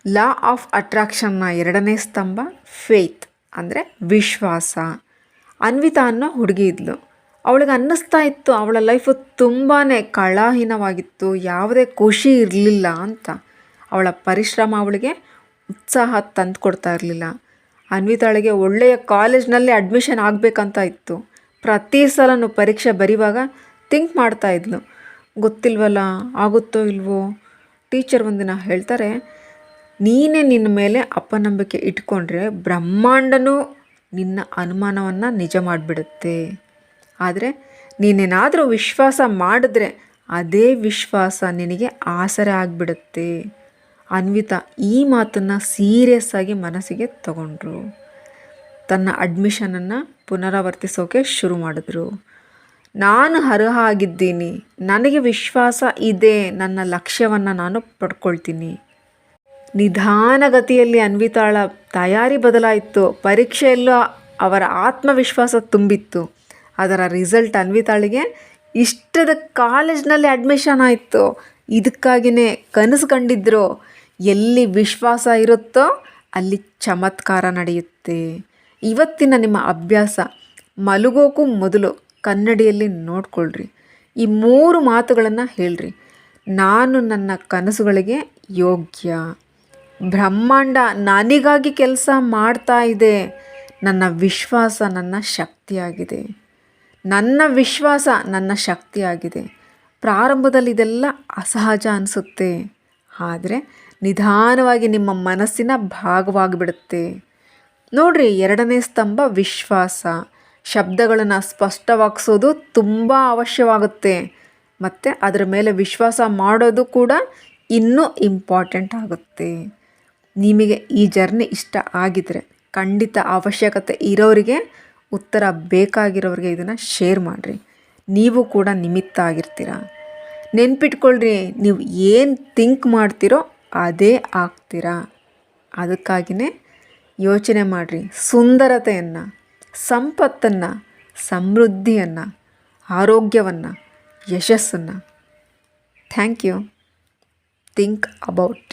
Law of ಅಟ್ರಾಕ್ಷನ್ನ ಎರಡನೇ ಸ್ತಂಭ faith ಅಂದರೆ ವಿಶ್ವಾಸ. ಅನ್ವಿತಾ ಅನ್ನೋ ಹುಡುಗಿ ಇದ್ಲು. ಅವಳಿಗೆ ಅನ್ನಿಸ್ತಾ ಇತ್ತು ಅವಳ ಲೈಫು ತುಂಬಾ ಕಳಾಹೀನವಾಗಿತ್ತು, ಯಾವುದೇ ಖುಷಿ ಇರಲಿಲ್ಲ ಅಂತ. ಅವಳ ಪರಿಶ್ರಮ ಅವಳಿಗೆ ಉತ್ಸಾಹ ತಂದು ಕೊಡ್ತಾ ಇರಲಿಲ್ಲ. ಅನ್ವಿತಾಳಿಗೆ ಒಳ್ಳೆಯ ಕಾಲೇಜ್ನಲ್ಲಿ ಅಡ್ಮಿಷನ್ ಆಗಬೇಕಂತ ಇತ್ತು. ಪ್ರತಿ ಸಲನೂ ಪರೀಕ್ಷೆ ಬರೀವಾಗ ಥಿಂಕ್ ಮಾಡ್ತಾಯಿದ್ಲು, ಗೊತ್ತಿಲ್ವಲ್ಲ ಆಗುತ್ತೋ ಇಲ್ವೋ. ಟೀಚರ್ ಒಂದಿನ ಹೇಳ್ತಾರೆ, ನೀನೇ ನಿನ್ನ ಮೇಲೆ ಅಪನಂಬಿಕೆ ಇಟ್ಕೊಂಡ್ರೆ ಬ್ರಹ್ಮಾಂಡನೂ ನಿನ್ನ ಅನುಮಾನವನ್ನು ನಿಜ ಮಾಡಿಬಿಡುತ್ತೆ. ಆದರೆ ನೀನೇನಾದರೂ ವಿಶ್ವಾಸ ಮಾಡಿದ್ರೆ ಅದೇ ವಿಶ್ವಾಸ ನಿನಗೆ ಆಸರೆ ಆಗಿಬಿಡುತ್ತೆ. ಅನ್ವಿತಾ ಈ ಮಾತನ್ನು ಸೀರಿಯಸ್ ಆಗಿ ಮನಸ್ಸಿಗೆ ತಗೊಂಡ್ರು. ತನ್ನ ಅಡ್ಮಿಷನನ್ನು ಪುನರಾವರ್ತಿಸೋಕೆ ಶುರು ಮಾಡಿದ್ರು. ನಾನು ಅರ್ಹ ಆಗಿದ್ದೀನಿ, ನನಗೆ ವಿಶ್ವಾಸ ಇದೆ, ನನ್ನ ಲಕ್ಷ್ಯವನ್ನು ನಾನು ಪಡ್ಕೊಳ್ತೀನಿ. ನಿಧಾನಗತಿಯಲ್ಲಿ ಅನ್ವಿತಾಳ ತಯಾರಿ ಬದಲಾಯಿತು. ಪರೀಕ್ಷೆಯಲ್ಲೂ ಅವರ ಆತ್ಮವಿಶ್ವಾಸ ತುಂಬಿತ್ತು. ಅದರ ರಿಸಲ್ಟ್ ಅನ್ವಿತಾಳಿಗೆ ಇಷ್ಟದ ಕಾಲೇಜ್ನಲ್ಲಿ ಅಡ್ಮಿಷನ್ ಆಯಿತು. ಇದಕ್ಕಾಗಿಯೇ ಕನಸು ಕಂಡಿದ್ರು, ಎಲ್ಲಿ ವಿಶ್ವಾಸ ಇರುತ್ತೋ ಅಲ್ಲಿ ಚಮತ್ಕಾರ ನಡೆಯುತ್ತೆ. ಇವತ್ತಿನ ನಿಮ್ಮ ಅಭ್ಯಾಸ, ಮಲಗೋಕ್ಕೂ ಮೊದಲು ಕನ್ನಡಿಯಲ್ಲಿ ನೋಡ್ಕೊಳ್ರಿ. ಈ 3 ಮಾತುಗಳನ್ನು ಹೇಳ್ರಿ. ನಾನು ನನ್ನ ಕನಸುಗಳಿಗೆ ಯೋಗ್ಯ, ಬ್ರಹ್ಮಾಂಡ ನನಗಾಗಿ ಕೆಲಸ ಮಾಡ್ತಾ ಇದೆ, ನನ್ನ ವಿಶ್ವಾಸ ನನ್ನ ಶಕ್ತಿಯಾಗಿದೆ. ನನ್ನ ವಿಶ್ವಾಸ ನನ್ನ ಶಕ್ತಿಯಾಗಿದೆ. ಪ್ರಾರಂಭದಲ್ಲಿ ಇದೆಲ್ಲ ಅಸಹಜ ಅನಿಸುತ್ತೆ, ಆದರೆ ನಿಧಾನವಾಗಿ ನಿಮ್ಮ ಮನಸ್ಸಿನ ಭಾಗವಾಗಿಬಿಡುತ್ತೆ. ನೋಡ್ರಿ, ಎರಡನೇ ಸ್ತಂಭ ವಿಶ್ವಾಸ. ಶಬ್ದಗಳನ್ನು ಸ್ಪಷ್ಟವಾಗಿಸೋದು ತುಂಬ ಅವಶ್ಯವಾಗುತ್ತೆ. ಮತ್ತು ಅದರ ಮೇಲೆ ವಿಶ್ವಾಸ ಮಾಡೋದು ಕೂಡ ಇನ್ನೂ ಇಂಪಾರ್ಟೆಂಟ್ ಆಗುತ್ತೆ. ನಿಮಗೆ ಈ ಜರ್ನಿ ಇಷ್ಟ ಆಗಿದರೆ ಖಂಡಿತ ಅವಶ್ಯಕತೆ ಇರೋರಿಗೆ, ಉತ್ತರ ಬೇಕಾಗಿರೋರಿಗೆ ಇದನ್ನು ಶೇರ್ ಮಾಡಿರಿ. ನೀವು ಕೂಡ ನಿಮಿತ್ತ ಆಗಿರ್ತೀರ. ನೆನ್ಪಿಟ್ಕೊಳ್ರಿ, ನೀವು ಏನು ಥಿಂಕ್ ಮಾಡ್ತೀರೋ ಅದೇ ಆಗ್ತೀರಾ. ಅದಕ್ಕಾಗಿಯೇ ಯೋಚನೆ ಮಾಡಿರಿ. ಸುಂದರತೆಯನ್ನು, ಸಂಪತ್ತನ್ನು, ಸಮೃದ್ಧಿಯನ್ನು, ಆರೋಗ್ಯವನ್ನು, ಯಶಸ್ಸನ್ನು. Thank you. Think about.